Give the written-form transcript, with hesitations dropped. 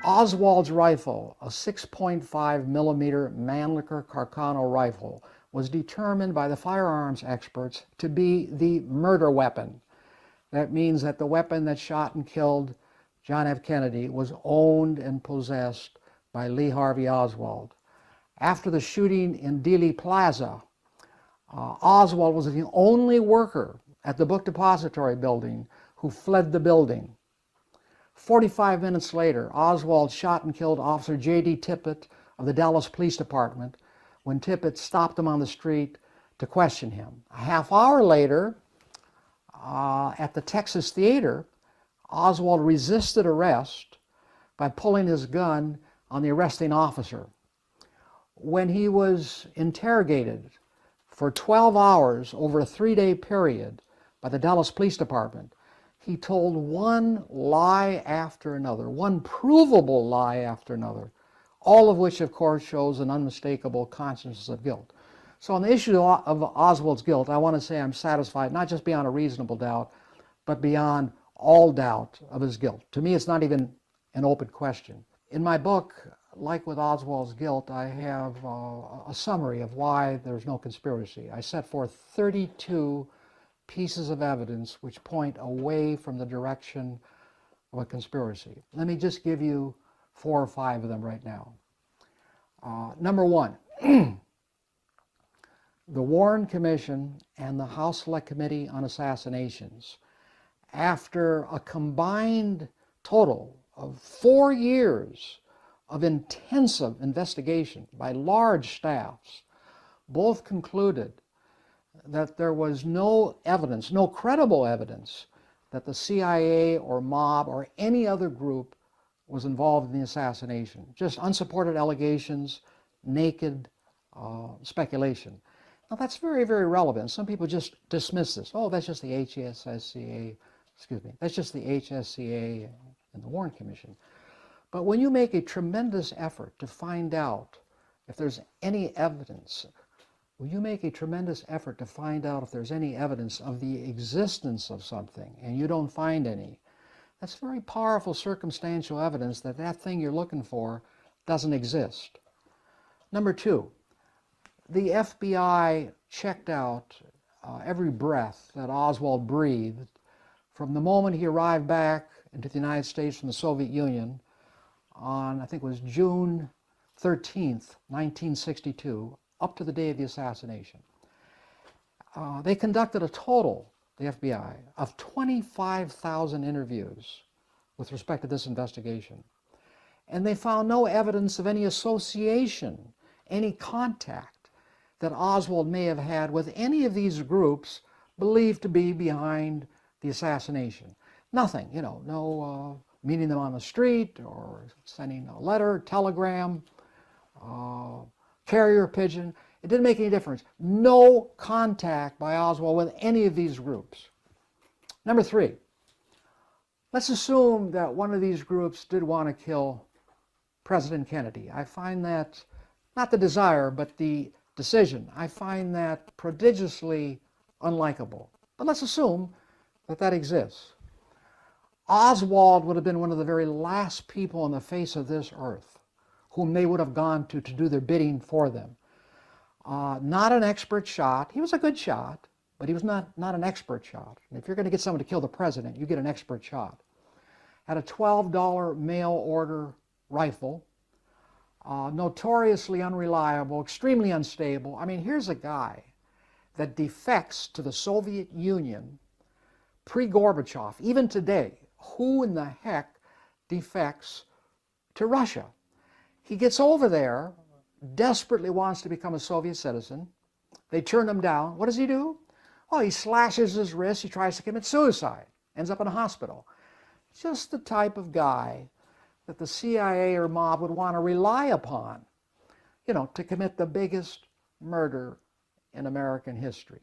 Oswald's rifle, a 6.5 millimeter Mannlicher Carcano rifle, was determined by the firearms experts to be the murder weapon. That means that the weapon that shot and killed John F. Kennedy was owned and possessed by Lee Harvey Oswald. After the shooting in Dealey Plaza, Oswald was the only worker at the book depository building who fled the building. 45 minutes later, Oswald shot and killed Officer J.D. Tippit of the Dallas Police Department when Tippit stopped him on the street to question him. A half hour later, at the Texas Theater, Oswald resisted arrest by pulling his gun on the arresting officer. When he was interrogated for 12 hours over a 3-day period by the Dallas Police Department, he told one lie after another, one provable lie after another, all of which, of course, shows an unmistakable consciousness of guilt. So on the issue of Oswald's guilt, I want to say I'm satisfied, not just beyond a reasonable doubt, but beyond all doubt of his guilt. To me, it's not even an open question. In my book, like with Oswald's guilt, I have a summary of why there's no conspiracy. I set forth 32 pieces of evidence which point away from the direction of a conspiracy. Let me just give you 4 or 5 of them right now. Number 1, the Warren Commission and the House Select Committee on Assassinations, after a combined total of 4 years of intensive investigation by large staffs, both concluded that there was no evidence, no credible evidence, that the CIA or mob or any other group was involved in the assassination. Just unsupported allegations, naked speculation. Now that's very, very relevant. Some people just dismiss this. Oh, that's just the HSCA, that's just the HSCA and the Warren Commission. But when you make a tremendous effort to find out if there's any evidence, when you make a tremendous effort to find out if there's any evidence of the existence of something and you don't find any, that's very powerful circumstantial evidence that that thing you're looking for doesn't exist. Number 2, the FBI checked out every breath that Oswald breathed from the moment he arrived back into the United States from the Soviet Union on, I think it was June 13th, 1962, up to the day of the assassination. They conducted a total, the FBI, of 25,000 interviews with respect to this investigation. And they found no evidence of any association, any contact that Oswald may have had with any of these groups believed to be behind the assassination. Nothing, no meeting them on the street or sending a letter, telegram, carrier pigeon. It didn't make any difference. No contact by Oswald with any of these groups. Number 3, let's assume that one of these groups did want to kill President Kennedy. I find that, not the desire, but the decision, I find that prodigiously unlikable. But let's assume that that exists. Oswald would have been one of the very last people on the face of this earth whom they would have gone to do their bidding for them. Not an expert shot. He was a good shot, but he was not an expert shot. And if you're going to get someone to kill the president, you get an expert shot. Had a $12 mail order rifle, notoriously unreliable, extremely unstable. I mean, here's a guy that defects to the Soviet Union pre-Gorbachev. Even today, who in the heck defects to Russia? He gets over there, desperately wants to become a Soviet citizen. They turn him down. What does he do? Oh, he slashes his wrist. He tries to commit suicide. Ends up in a hospital. Just the type of guy that the CIA or mob would want to rely upon, to commit the biggest murder in American history.